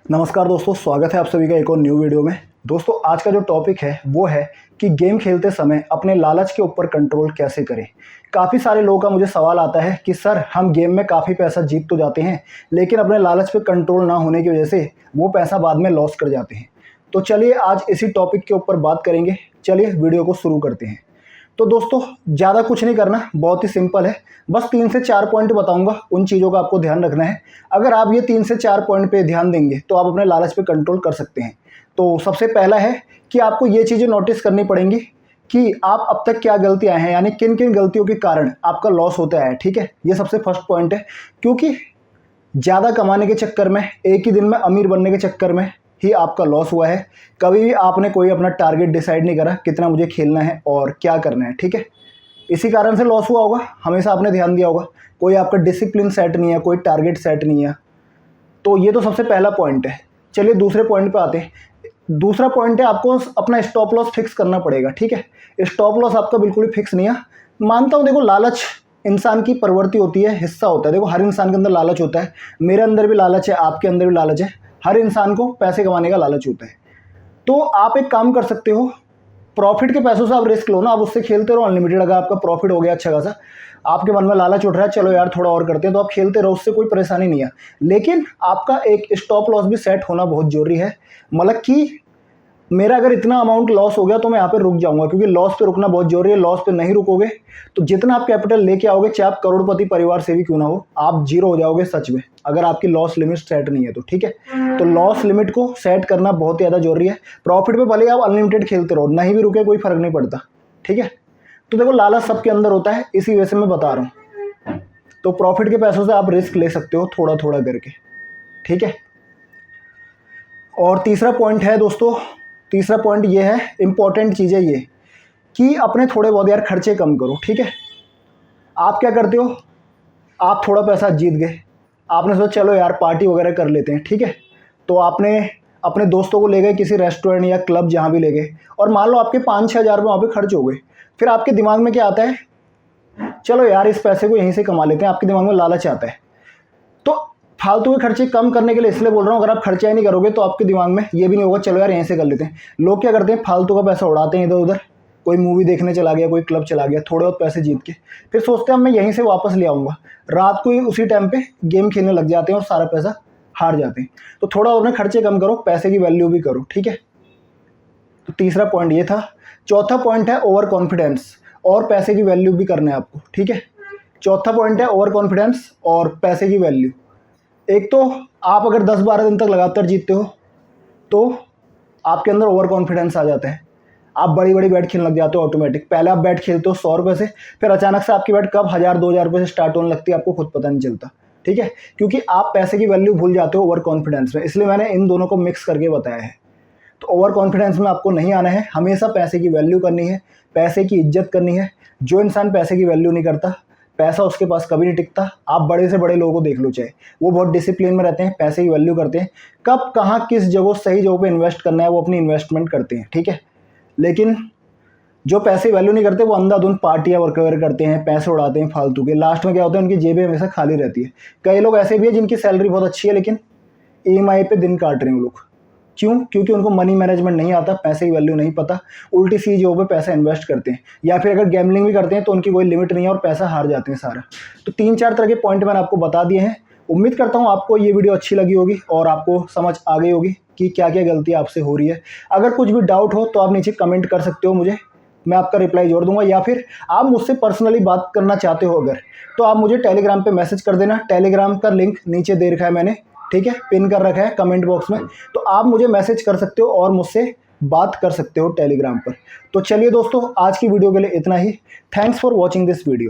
नमस्कार दोस्तों, स्वागत है आप सभी का एक और न्यू वीडियो में। दोस्तों आज का जो टॉपिक है वो है कि गेम खेलते समय अपने लालच के ऊपर कंट्रोल कैसे करें। काफ़ी सारे लोगों का मुझे सवाल आता है कि सर हम गेम में काफ़ी पैसा जीत तो जाते हैं लेकिन अपने लालच पे कंट्रोल ना होने की वजह से वो पैसा बाद में लॉस कर जाते हैं। तो चलिए आज इसी टॉपिक के ऊपर बात करेंगे। चलिए वीडियो को शुरू करते हैं। तो दोस्तों ज़्यादा कुछ नहीं करना, बहुत ही सिंपल है। बस 3 से 4 पॉइंट बताऊंगा, उन चीज़ों का आपको ध्यान रखना है। अगर आप ये 3 से 4 पॉइंट पे ध्यान देंगे तो आप अपने लालच पे कंट्रोल कर सकते हैं। तो सबसे पहला है कि आपको ये चीज़ें नोटिस करनी पड़ेंगी कि आप अब तक क्या गलतियाँ हैं, यानी किन किन गलतियों के कारण आपका लॉस होता है। ठीक है, ये सबसे फर्स्ट पॉइंट है। क्योंकि ज़्यादा कमाने के चक्कर में, एक ही दिन में अमीर बनने के चक्कर में ही आपका लॉस हुआ है। कभी भी आपने कोई अपना टारगेट डिसाइड नहीं करा कितना मुझे खेलना है और क्या करना है। ठीक है, इसी कारण से लॉस हुआ होगा। हमेशा आपने ध्यान दिया होगा, कोई आपका डिसिप्लिन सेट नहीं है, कोई टारगेट सेट नहीं है। तो ये तो सबसे पहला पॉइंट है। चलिए दूसरे पॉइंट पे आते हैं। दूसरा पॉइंट है आपको अपना स्टॉप लॉस फिक्स करना पड़ेगा। ठीक है, स्टॉप लॉस आपका बिल्कुल ही फिक्स नहीं है। मानता हूँ, देखो लालच इंसान की प्रवृत्ति होती है, हिस्सा होता है। देखो हर इंसान के अंदर लालच होता है, मेरे अंदर भी लालच है, आपके अंदर भी लालच है। हर इंसान को पैसे कमाने का लालच होता है। तो आप एक काम कर सकते हो, प्रॉफिट के पैसों से आप रिस्क लो ना, आप उससे खेलते रहो अनलिमिटेड। अगर आपका प्रॉफिट हो गया अच्छा खासा, आपके मन में लालच उठ रहा है चलो यार थोड़ा और करते हैं, तो आप खेलते रहो, उससे कोई परेशानी नहीं है। लेकिन आपका एक स्टॉप लॉस भी सेट होना बहुत जरूरी है। मतलब कि मेरा अगर इतना अमाउंट लॉस हो गया तो मैं यहाँ पे रुक जाऊंगा, क्योंकि लॉस पे रुकना बहुत जरूरी है। लॉस पे नहीं रुकोगे तो जितना आप कैपिटल लेके आओगे, चाहे आप करोड़पति परिवार से भी क्यों ना हो, आप जीरो हो जाओगे सच में, अगर आपकी लॉस लिमिट सेट नहीं है तो। ठीक है, तो लॉस लिमिट को सेट करना बहुत ज़्यादा जरूरी है। प्रॉफिट पे भले आप अनलिमिटेड खेलते रहो, नहीं भी रुके कोई फर्क नहीं पड़ता। ठीक है, तो देखो लालच सबके अंदर होता है, इसी वजह से मैं बता रहा हूँ। तो प्रॉफिट के पैसों से आप रिस्क ले सकते हो थोड़ा थोड़ा करके। ठीक है, और तीसरा पॉइंट है दोस्तों, तीसरा पॉइंट ये है, इंपॉर्टेंट चीज़ है ये, कि अपने थोड़े बहुत यार खर्चे कम करो। ठीक है, आप क्या करते हो, आप थोड़ा पैसा जीत गए, आपने सोचा चलो यार पार्टी वगैरह कर लेते हैं। ठीक है, तो आपने अपने दोस्तों को ले गए किसी रेस्टोरेंट या क्लब जहाँ भी ले गए, और मान लो आपके 5-6 हज़ार रुपये वहाँ पे खर्च हो गए। फिर आपके दिमाग में क्या आता है, चलो यार इस पैसे को यहीं से कमा लेते हैं। आपके दिमाग में लालच आता है। तो फालतू के खर्चे कम करने के लिए इसलिए बोल रहा हूँ, अगर आप खर्चा ही नहीं करोगे तो आपके दिमाग में ये भी नहीं होगा चलो यार यहीं से कर लेते हैं। लोग क्या करते हैं, फालतू का पैसा उड़ाते हैं इधर उधर, कोई मूवी देखने चला गया, कोई क्लब चला गया, थोड़े बहुत पैसे जीत के फिर सोचते हैं मैं यहीं से वापस ले आऊँगा। रात को ही उसी टाइम पे गेम खेलने लग जाते हैं और सारा पैसा हार जाते हैं। तो थोड़ा अपने खर्चे कम करो, पैसे की वैल्यू भी करो। ठीक है, तो तीसरा पॉइंट ये था। चौथा पॉइंट है ओवर कॉन्फिडेंस, और पैसे की वैल्यू भी करना है आपको। ठीक है, चौथा पॉइंट है ओवर कॉन्फिडेंस और पैसे की वैल्यू। एक तो आप अगर 10-12 दिन तक लगातार जीतते हो तो आपके अंदर ओवर कॉन्फिडेंस आ जाता है, आप बड़ी बड़ी बैट खेलने लग जाते हो ऑटोमेटिक। पहले आप बैट खेलते हो 100 रुपये से, फिर अचानक से आपकी बैट कब 1000-2000 रुपये से स्टार्ट होने लगती है आपको खुद पता नहीं चलता। ठीक है, क्योंकि आप पैसे की वैल्यू भूल जाते हो ओवर कॉन्फिडेंस में, इसलिए मैंने इन दोनों को मिक्स करके बताया है। तो ओवर कॉन्फिडेंस में आपको नहीं आना है, हमेशा पैसे की वैल्यू करनी है, पैसे की इज्जत करनी है। जो इंसान पैसे की वैल्यू नहीं करता, पैसा उसके पास कभी नहीं टिकता। आप बड़े से बड़े लोगों को देख लो, चाहे वो बहुत डिसिप्लिन में रहते हैं, पैसे की वैल्यू करते हैं, कब कहाँ किस जगह सही जगह पे इन्वेस्ट करना है वो अपनी इन्वेस्टमेंट करते हैं। ठीक है, लेकिन जो पैसे की वैल्यू नहीं करते वो अंधाधुंध पार्टियाँ वर्क करते हैं, पैसे उड़ाते हैं फालतू के। लास्ट में क्या होता है, उनकी जेबें हमेशा खाली रहती है। कई लोग ऐसे भी हैं जिनकी सैलरी बहुत अच्छी है लेकिन EMI पे दिन काट रहे हैं वो लोग। क्यों? क्योंकि उनको मनी मैनेजमेंट नहीं आता, पैसे की वैल्यू नहीं पता, उल्टी सी जगहों पे पैसा इन्वेस्ट करते हैं, या फिर अगर गैम्बलिंग भी करते हैं तो उनकी कोई लिमिट नहीं है और पैसा हार जाते हैं सारा। तो 3-4 तरह के पॉइंट मैंने आपको बता दिए हैं। उम्मीद करता हूँ आपको ये वीडियो अच्छी लगी होगी और आपको समझ आ गई होगी कि क्या क्या गलती आपसे हो रही है। अगर कुछ भी डाउट हो तो आप नीचे कमेंट कर सकते हो मुझे, मैं आपका रिप्लाई जोड़ दूंगा। या फिर आप मुझसे पर्सनली बात करना चाहते हो अगर, तो आप मुझे टेलीग्राम पे मैसेज कर देना। टेलीग्राम का लिंक नीचे दे रखा है मैंने, ठीक है, पिन कर रखा है कमेंट बॉक्स में। तो आप मुझे मैसेज कर सकते हो और मुझसे बात कर सकते हो टेलीग्राम पर। तो चलिए दोस्तों, आज की वीडियो के लिए इतना ही। Thanks for watching this video.